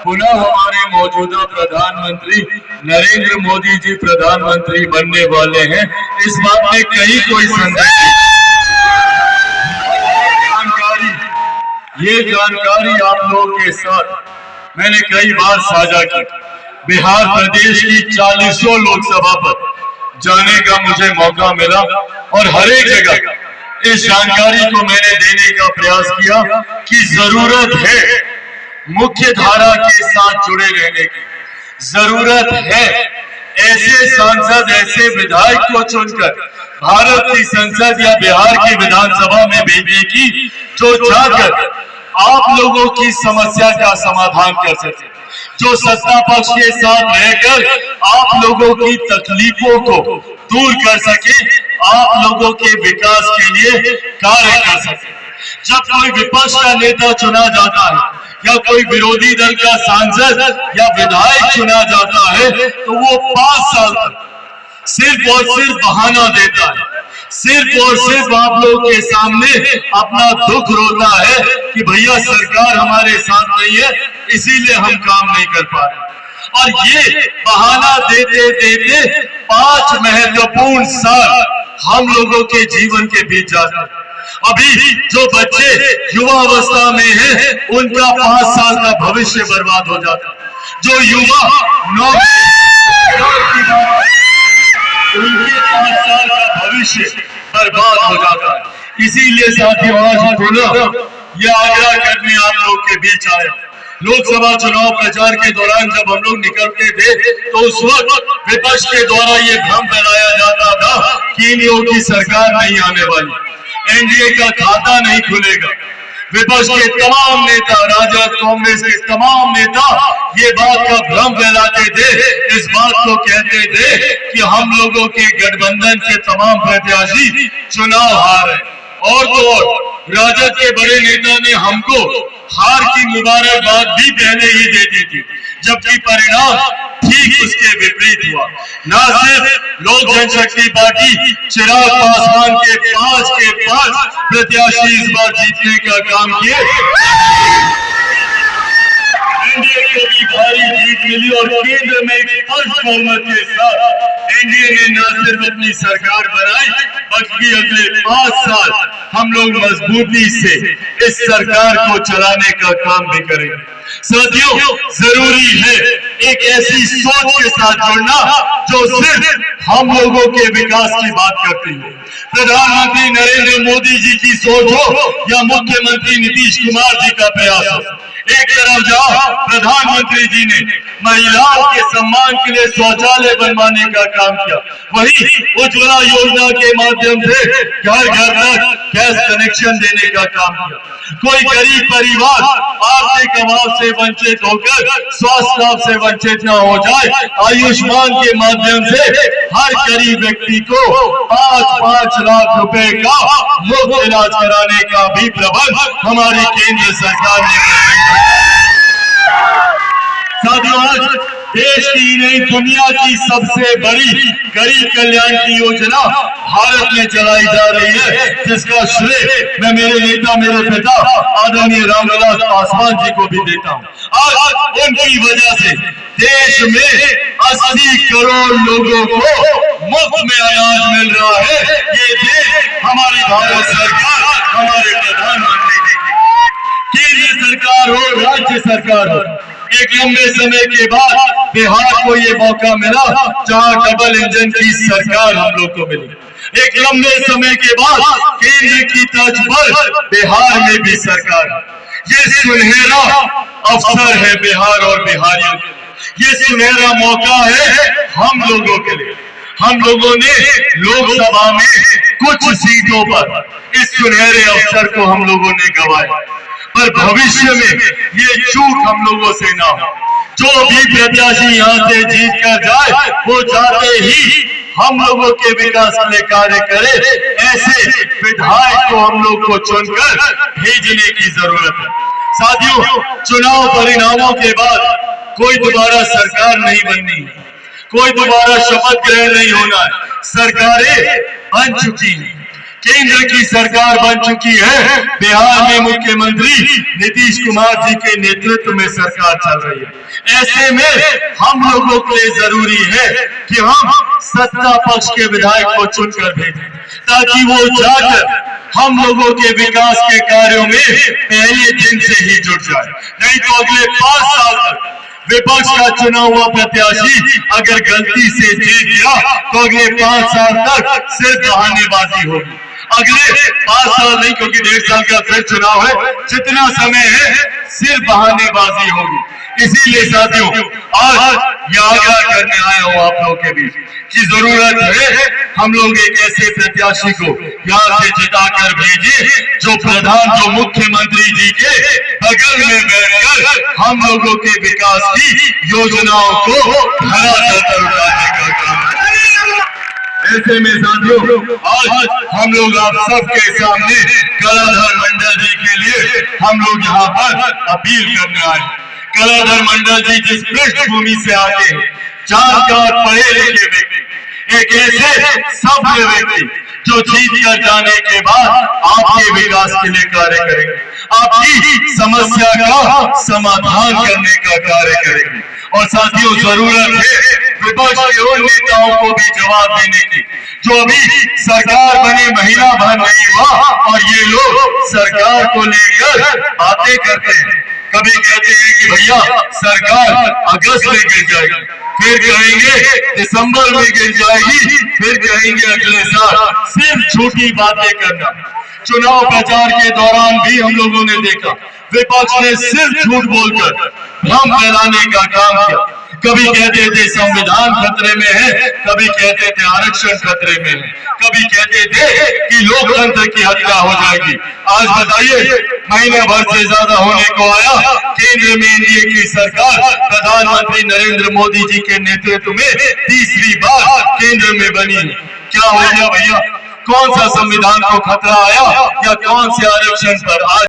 पुनः हमारे मौजूदा प्रधानमंत्री नरेंद्र मोदी जी प्रधानमंत्री बनने वाले हैं, इस बात में कहीं कोई संदेह नहीं। ये जानकारी आप लोगों के साथ मैंने कई बार साझा की। बिहार प्रदेश की 40 लोकसभा पर जाने का मुझे मौका मिला और हर एक जगह इस जानकारी को मैंने देने का प्रयास किया कि जरूरत है मुख्य धारा के साथ जुड़े रहने की, जरूरत है ऐसे सांसद ऐसे विधायक को चुनकर भारत की संसद या बिहार की विधानसभा में भेजने की जो जाकर आप लोगों की समस्या का समाधान कर सके, जो सत्ता पक्ष के साथ रहकर आप लोगों की तकलीफों को दूर कर सके, आप लोगों के विकास के लिए कार्य कर सके। जब कोई विपक्ष का नेता चुना जाता है या कोई विरोधी दल का सांसद या विधायक चुना जाता है तो वो 5 साल तक सिर्फ और सिर्फ बहाना देता है, सिर्फ और सिर्फ आप लोगों के सामने अपना दुख रोता है कि भैया सरकार हमारे साथ नहीं है इसीलिए हम काम नहीं कर पा रहे। और ये बहाना देते देते 5 महत्वपूर्ण साल हम लोगों के जीवन के बीच जाते हैं। अभी जो बच्चे युवा अवस्था में हैं उनका 5 साल का भविष्य बर्बाद हो जाता है। जो युवा उनके 5 साल का भविष्य बर्बाद हो जाता है। इसीलिए साथियों आज पुनः यह आग्रह करने आप लोग के बीच आया। लोकसभा चुनाव प्रचार के दौरान जब हम लोग निकलते थे तो उस वक्त विपक्ष के द्वारा ये भ्रम फैलाया जाता था कि इन लोगों की सरकार नहीं आने वाली, एनडीए का खाता नहीं खुलेगा। विपक्ष के तमाम नेता, राजद कांग्रेस के तमाम नेता ये बात का भ्रम फैलाते थे, इस बात को कहते थे कि हम लोगों के गठबंधन के तमाम प्रत्याशी चुनाव हार है। और तो और राजद के बड़े नेता ने हमको हार की मुबारकबाद भी पहले ही दे दी थी, जबकि परिणाम ठीक उसके विपरीत हुआ। न सिर्फ लोक जनशक्ति पार्टी चिराग पासवान के 5 के 5 प्रत्याशी इस बार जीतने का काम किए, एनडीए को भी भारी जीत मिली और केंद्र में एक स्पष्ट बहुमत के साथ एनडीए ने न सिर्फ अपनी सरकार बनाई बल्कि अगले 5 साल हम लोग मजबूती से इस सरकार को चलाने का काम भी करेंगे। साथियों जरूरी है एक ऐसी सोच के साथ जुड़ना जो सिर्फ हम लोगों के विकास की बात करती हो। प्रधानमंत्री नरेंद्र मोदी जी की सोच हो या मुख्यमंत्री नीतीश कुमार जी का प्रयास हो। एक तरफ जहां प्रधानमंत्री जी ने महिलाओं के सम्मान के लिए शौचालय बनवाने का काम किया, वहीं उज्ज्वला योजना के माध्यम से घर घर तक गैस कनेक्शन देने का काम किया। कोई गरीब परिवार आर्थिक अभाव से वंचित होकर स्वास्थ्य लाभ से वंचित न हो जाए, आयुष्मान के माध्यम से हर गरीब व्यक्ति को 5-5 लाख रुपए का मुफ्त इलाज कराने का भी प्रबंध हमारी केंद्र सरकार ने किया। साथियों आज देश की नहीं दुनिया की सबसे बड़ी गरीब कल्याण की योजना भारत में चलाई जा रही है, जिसका श्रेय मैं मेरे नेता मेरे पिता आदरणीय रामविलास पासवान जी को भी देता हूँ। आज उनकी वजह से देश में 80 करोड़ लोगों को मुफ्त में अनाज मिल रहा है। ये देश हमारी भारत सरकार, हमारे प्रधानमंत्री जी की, केंद्र सरकार हो राज्य सरकार हो, एक लंबे समय के बाद बिहार को ये मौका मिला जहां डबल इंजन की सरकार हम लोग को मिली। एक लंबे समय के बाद केंद्र की तर्ज पर बिहार में भी सरकार। ये सुनहरा अवसर है बिहार और बिहारियों के लिए, ये सुनहरा मौका है हम लोगों के लिए। हम लोगों ने लोकसभा में कुछ सीटों पर इस सुनहरे अवसर को हम लोगों ने गंवाया, पर भविष्य में ये चूक हम लोगों से ना हो। जो भी प्रत्याशी यहाँ से जीत कर जाए वो जाते ही हम लोगों के विकास के लिए कार्य करे, ऐसे विधायक को हम लोग को चुनकर भेजने की जरूरत है। साथियों चुनाव परिणामों के बाद कोई दोबारा सरकार नहीं बननी है, कोई दोबारा शपथ ग्रहण नहीं होना है, सरकारें बन चुकी हैं। केंद्र की सरकार बन चुकी है। बिहार में मुख्यमंत्री नीतीश कुमार जी के नेतृत्व में सरकार चल रही है। ऐसे में हम लोगों के लिए जरूरी है कि हम सत्ता पक्ष के विधायक को चुनकर भेजें, ताकि वो जाकर हम लोगों के विकास के कार्यों में पहले दिन से ही जुट जाए। नहीं तो अगले 5 साल तक विपक्ष का चुना हुआ प्रत्याशी अगर गलती से जीत गया तो अगले 5 साल तक सिर्फ बहानेबाजी होगी। अगले 5 साल नहीं, क्योंकि 1.5 साल का फिर चुनाव है, जितना समय है सिर्फ बहानेबाजी होगी। इसीलिए साथियों, आज ये आग्रह करने आया हूं आप लोगों के बीच कि जरूरत है हम लोग एक ऐसे प्रत्याशी को यहाँ से जिताकर भेजें जो मुख्यमंत्री जी के बगल में बैठकर हम लोगों के विकास की योजनाओं को धरातल पर उतारने का काम करे। ऐसे में साथियों, आज हम लोग आप सबके सामने कलाधर मंडल जी के लिए हम लोग यहाँ पर अपील करने आए। कलाधर मंडल जी जिस पृष्ठभूमि से आते हैं, जानकार पढ़े लिखे व्यक्ति, एक ऐसे सभ्य व्यक्ति जो जीत कर जाने के बाद आपके विकास के लिए कार्य करेंगे, आपकी समस्या का समाधान करने का कार्य करेंगे। और साथियों, जरूरत है विपक्ष के उन नेताओं को भी जवाब देने की जो अभी सरकार बने महीना भर नहीं हुआ और ये लोग सरकार को लेकर बातें करते हैं। कभी कहते हैं कि भैया सरकार अगस्त में गिर जाएगी, फिर कहेंगे दिसंबर में गिर जाएगी, फिर कहेंगे अगले साल। सिर्फ झूठी बातें करना। चुनाव प्रचार के दौरान भी हम लोगों ने देखा विपक्ष ने सिर्फ झूठ बोलकर भ्रम फैलाने का काम किया। कभी कहते थे संविधान खतरे में है, कभी कहते थे आरक्षण खतरे में है, कभी कहते थे कि लोकतंत्र की हत्या हो जाएगी। आज बताइए, महीने भर से ज्यादा होने को आया, केंद्र में एनडीए की सरकार प्रधानमंत्री नरेंद्र मोदी जी के नेतृत्व में तीसरी बार केंद्र में बनी है। क्या हो गया भैया? कौन सा संविधान को खतरा आया या कौन से आरक्षण पर? आज